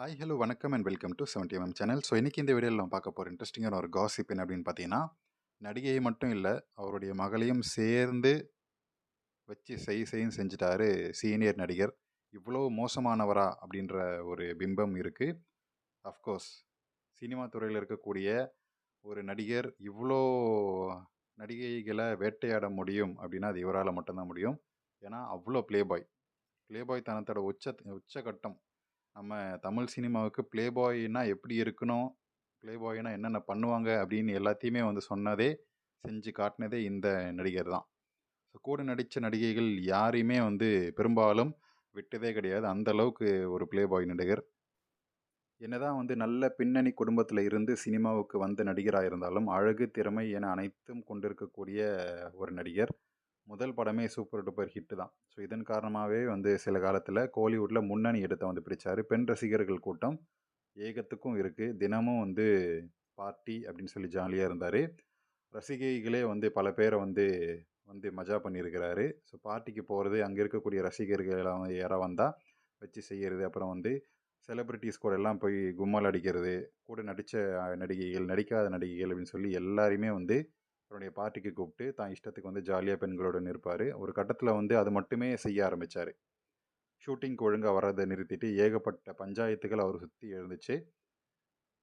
Hi hello வணக்கம் and welcome to 70mm channel. So இன்றைக்கி இந்த வீடியோவில் நம்ம பார்க்க போகிற இன்ட்ரெஸ்டிங்கான ஒரு காசிப் என்ன அப்படின்னு பார்த்தீங்கன்னா, நடிகையை மட்டும் இல்லை, அவருடைய மகளையும் சேர்ந்து வச்சு செய்ன்னு செஞ்சுட்டாரு சீனியர் நடிகர். இவ்வளோ மோசமானவரா அப்படின்ற ஒரு பிம்பம் இருக்குது. அஃப்கோர்ஸ் சினிமா துறையில் இருக்கக்கூடிய ஒரு நடிகர் இவ்வளோ நடிகைகளை வேட்டையாட முடியும் அப்படின்னா அது இவரால் மட்டும்தான் முடியும். ஏன்னா அவ்வளோ ப்ளே பாய் தனத்தோட உச்சகட்டம். நம்ம தமிழ் சினிமாவுக்கு ப்ளே பாய்னா எப்படி இருக்கணும், ப்ளே பாய்னா என்னென்ன பண்ணுவாங்க அப்படின்னு எல்லாத்தையுமே வந்து சொன்னதே, செஞ்சு காட்டினதே இந்த நடிகர் தான். ஸோ கூட நடித்த நடிகைகள் யாரையுமே வந்து பெரும்பாலும் விட்டதே கிடையாது. அந்த அளவுக்கு ஒரு ப்ளே பாய் நடிகர். என்னதான் வந்து நல்ல பின்னணி குடும்பத்தில் இருந்து சினிமாவுக்கு வந்த நடிகராக இருந்தாலும், அழகு, திறமை என அனைத்தும் கொண்டிருக்கக்கூடிய ஒரு நடிகர். முதல் படமே சூப்பர் டூப்பர் ஹிட்டு தான். ஸோ இதன் காரணமாகவே வந்து சில காலத்தில் கோலிவுட்டில் முன்னணி இடத்தை வந்து பிடிச்சார். பெண் ரசிகர்கள் கூட்டம் ஏகத்துக்கும் இருக்குது. தினமும் வந்து பார்ட்டி அப்படின்னு சொல்லி ஜாலியாக இருந்தார். ரசிகைகளே வந்து பல பேரை வந்து வந்து மஜா பண்ணியிருக்கிறாரு. ஸோ பார்ட்டிக்கு போகிறது, அங்கே இருக்கக்கூடிய ரசிகர்கள் யாராவது வந்தால் வச்சு செய்கிறது, அப்புறம் வந்து செலிப்ரிட்டிஸ் கூட எல்லாம் போய் கும்மால் அடிக்கிறது, கூட நடித்த நடிகைகள், நடிக்காத நடிகைகள் அப்படின்னு சொல்லி எல்லாரையுமே வந்து அவருடைய பார்ட்டிக்கு கூப்பிட்டு தான் இஷ்டத்துக்கு வந்து ஜாலியாக பெண்களுடன் இருப்பார். ஒரு கட்டத்தில் வந்து அது மட்டுமே செய்ய ஆரம்பித்தார். ஷூட்டிங்க்கு ஒழுங்காக வர்றதை நிறுத்திட்டு ஏகப்பட்ட பஞ்சாயத்துகள் அவர் சுற்றி எழுந்துச்சு.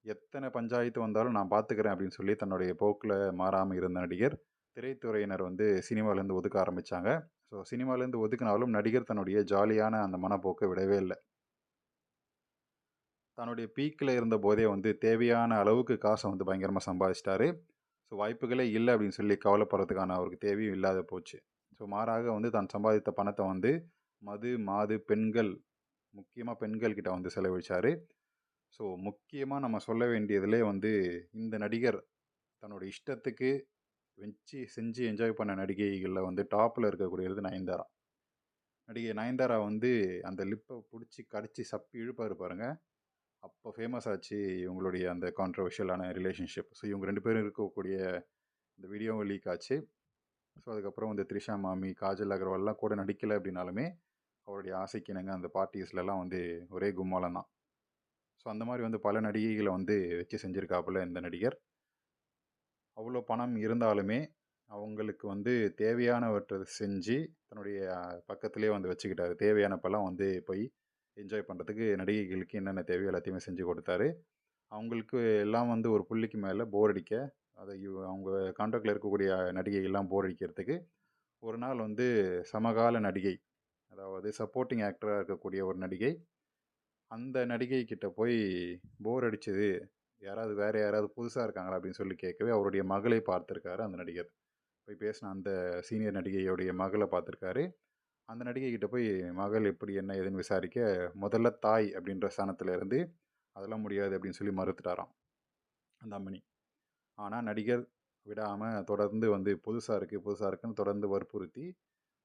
எத்தனை பஞ்சாயத்து வந்தாலும் நான் பார்த்துக்கிறேன் அப்படின்னு சொல்லி தன்னுடைய போக்கில் மாறாமல் இருந்த நடிகர், திரைத்துறையினர் வந்து சினிமாலேருந்து ஒதுக்க ஆரம்பித்தாங்க. ஸோ சினிமாலேருந்து ஒதுக்கினாலும் நடிகர் தன்னுடைய ஜாலியான அந்த மனப்போக்கை விடவே இல்லை. தன்னுடைய பீக்கில் இருந்த போதே வந்து தேவையான அளவுக்கு காசை வந்து பயங்கரமாக சம்பாதிச்சிட்டாரு. ஸோ வாய்ப்புகளே இல்லை அப்படின்னு சொல்லி கவலைப்படுறதுக்கான அவருக்கு தேவையும் இல்லாத போச்சு. ஸோ மாறாக வந்து தான் சம்பாதித்த பணத்தை வந்து மது, மாது, பெண்கள், முக்கியமாக பெண்கள் கிட்ட வந்து செலவழிச்சார். ஸோ முக்கியமாக நம்ம சொல்ல வேண்டியதிலே வந்து இந்த நடிகர் தன்னோட இஷ்டத்துக்கு வச்சு செஞ்சு என்ஜாய் பண்ண நடிகைகளில் வந்து டாப்பில் இருக்கக்கூடியது நயன்தாரா. நடிகை நயன்தாரா வந்து அந்த லிப்பை பிடிச்சி கடிச்சு சப்பி இழுப்பாரு பாருங்க. அப்போ ஃபேமஸ் ஆச்சு இவங்களுடைய அந்த கான்ட்ரவர்ஷியலான ரிலேஷன்ஷிப். ஸோ இவங்க 2 பேரும் இருக்கக்கூடிய இந்த வீடியோவும் லீக் ஆச்சு. ஸோ அதுக்கப்புறம் வந்து த்ரிஷா மாமி, காஜல் அகர்வால்லாம் கூட நடிக்கலை அப்படின்னாலுமே அவருடைய ஆசைக்கு இணங்க அந்த பார்ட்டிஸ்லலாம் வந்து ஒரே கும்மாளம் தான். ஸோ அந்த மாதிரி வந்து பல நடிகைகளை வந்து வச்சு செஞ்சுருக்காப்புல இந்த நடிகர். அவ்வளோ பணம் இருந்தாலுமே அவங்களுக்கு வந்து தேவையானவற்றை செஞ்சு தன்னுடைய பக்கத்திலே வந்து வச்சுக்கிட்டாரு. தேவையானப்பெல்லாம் வந்து போய் என்ஜாய் பண்ணுறதுக்கு நடிகைகளுக்கு என்னென்ன தேவையோ எல்லாத்தையுமே செஞ்சு கொடுத்தாரு. அவங்களுக்கு எல்லாம் வந்து ஒரு புள்ளிக்கு மேலே போர் அடிக்க, அதை அவங்க கான்டாக்டில் இருக்கக்கூடிய நடிகைகள்லாம் போர் அடிக்கிறதுக்கு ஒரு நாள் வந்து சமகால நடிகை, அதாவது சப்போர்ட்டிங் ஆக்டராக இருக்கக்கூடிய ஒரு நடிகை, அந்த நடிகை கிட்ட போய் போர் அடிச்சது, யாராவது வேறு யாராவது புதுசாக இருக்காங்களா அப்படின்னு சொல்லி கேட்கவே அவருடைய மகளை பார்த்துருக்காரு அந்த நடிகர். போய் பேசின அந்த சீனியர் நடிகையுடைய மகளை பார்த்துருக்காரு. அந்த நடிகை கிட்ட போய் மகள் எப்படி என்ன ஏதுன்னு விசாரிக்க, முதல்ல தாய் அப்படின்ற ஸ்தானத்தில் இருந்து அதெல்லாம் முடியாது அப்படின்னு சொல்லி மறுத்துட்டாராம் அந்த அம்மனி. ஆனால் நடிகர் விடாமல் தொடர்ந்து வந்து புதுசாக இருக்குது புதுசாக இருக்குன்னு தொடர்ந்து வற்புறுத்தி,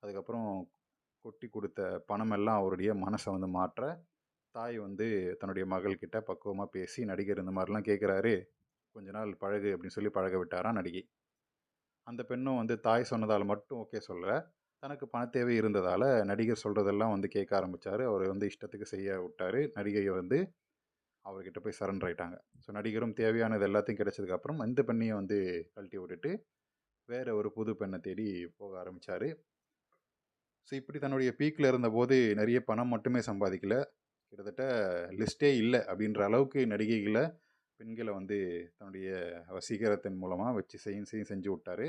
அதுக்கப்புறம் கொட்டி கொடுத்த பணமெல்லாம் அவருடைய மனசை வந்து மாற்ற, தாய் வந்து தன்னுடைய மகள்கிட்ட பக்குவமாக பேசி, நடிகர் இந்த மாதிரிலாம் கேட்குறாரு, கொஞ்ச நாள் பழகு அப்படின்னு சொல்லி பழக விட்டாராம் நடிகை. அந்த பெண்ணும் வந்து தாய் சொன்னதால் மட்டும் ஓகே சொல்லலை. தனக்கு பணத்தேவை இருந்ததால் நடிகர் சொல்கிறதெல்லாம் வந்து கேட்க ஆரம்பித்தார். அவர் வந்து இஷ்டத்துக்கு செய்ய விட்டார். நடிகையை வந்து அவர்கிட்ட போய் சரண்டர் ஆயிட்டாங்க. ஸோ நடிகரும் தேவையானது எல்லாத்தையும் கிடைச்சதுக்கப்புறம் இந்த பெண்ணையும் வந்து கழட்டி விட்டுட்டு வேற ஒரு புது பெண்ணை தேடி போக ஆரம்பித்தார். ஸோ இப்படி தன்னுடைய பீக்கில் இருந்தபோது நிறைய பணம் மட்டுமே சம்பாதிக்கல, கிட்டத்தட்ட லிஸ்ட்டே இல்லை அப்படின்ற அளவுக்கு நடிகைகளை, பெண்களை வந்து தன்னுடைய வசீகரத்தின் மூலமாக வச்சு செஞ்சு விட்டார்.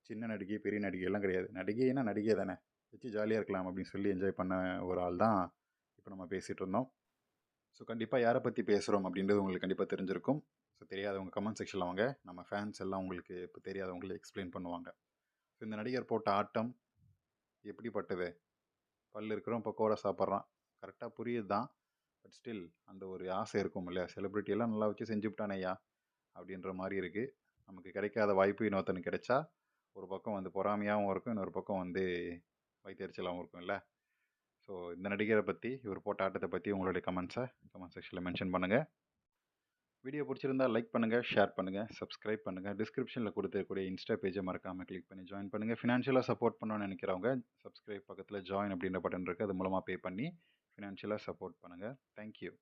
சின்ன நடிகை, பெரிய நடிகை எல்லாம் கிடையாது. நடிகைனா நடிகை தானே, வச்சு ஜாலியாக இருக்கலாம் அப்படின்னு சொல்லி என்ஜாய் பண்ண ஒரு ஆள் தான் இப்போ நம்ம பேசிகிட்டு இருந்தோம். ஸோ கண்டிப்பாக யாரை பற்றி பேசுகிறோம் அப்படின்றது உங்களுக்கு கண்டிப்பாக தெரிஞ்சிருக்கும். ஸோ தெரியாதவங்க கமெண்ட் செக்ஷனில் வாங்க, நம்ம ஃபேன்ஸ் எல்லாம் உங்களுக்கு இப்போ தெரியாதவங்களை எக்ஸ்பிளைன் பண்ணுவாங்க. ஸோ இந்த நடிகர் போட்ட ஆட்டம் எப்படிப்பட்டது? பல்லு இருக்கிறோம் பக்கோடா சாப்பிட்றான், கரெக்டாக புரியுது தான். பட் ஸ்டில் அந்த ஒரு ஆசை இருக்கும் இல்லையா, செலிப்ரிட்டி எல்லாம் நல்லா வச்சு செஞ்சு விட்டானே ஐயா அப்படின்ற மாதிரி இருக்குது. நமக்கு கிடைக்காத வாய்ப்பு இன்னொருத்தனுக்கு கிடைச்சா ஒரு பக்கம் வந்து பொறாமையாகவும் இருக்கும், இன்னொரு பக்கம் வந்து வயிற்றெரிச்சலாகவும் இருக்கும் இல்லை. ஸோ இந்த நடிகரை பற்றி, இவர் போட்ட ஆட்டத்தை பற்றி உங்களுடைய கமெண்ட்ஸை கமெண்ட் செக்ஷனில் மென்ஷன் பண்ணுங்கள். வீடியோ பிடிச்சிருந்தா லைக் பண்ணுங்கள், ஷேர் பண்ணுங்கள், சப்ஸ்கிரைப் பண்ணுங்கள். டிஸ்கிரிப்ஷனில் கொடுத்துருக்கூடிய இன்ஸ்டா பேஜை மறக்காமல் கிளிக் பண்ணி ஜாயின் பண்ணுங்கள். ஃபினான்ஷியலாக சப்போர்ட் பண்ணணும்னு நினைக்கிறவங்க சப்ஸ்கிரைப் பக்கத்தில் ஜாயின் அப்படின்ற பட்டன் இருக்குது, அது மூலமாக பே பண்ணி ஃபினான்ஷியலாக சப்போர்ட் பண்ணுங்கள். தேங்க்யூ.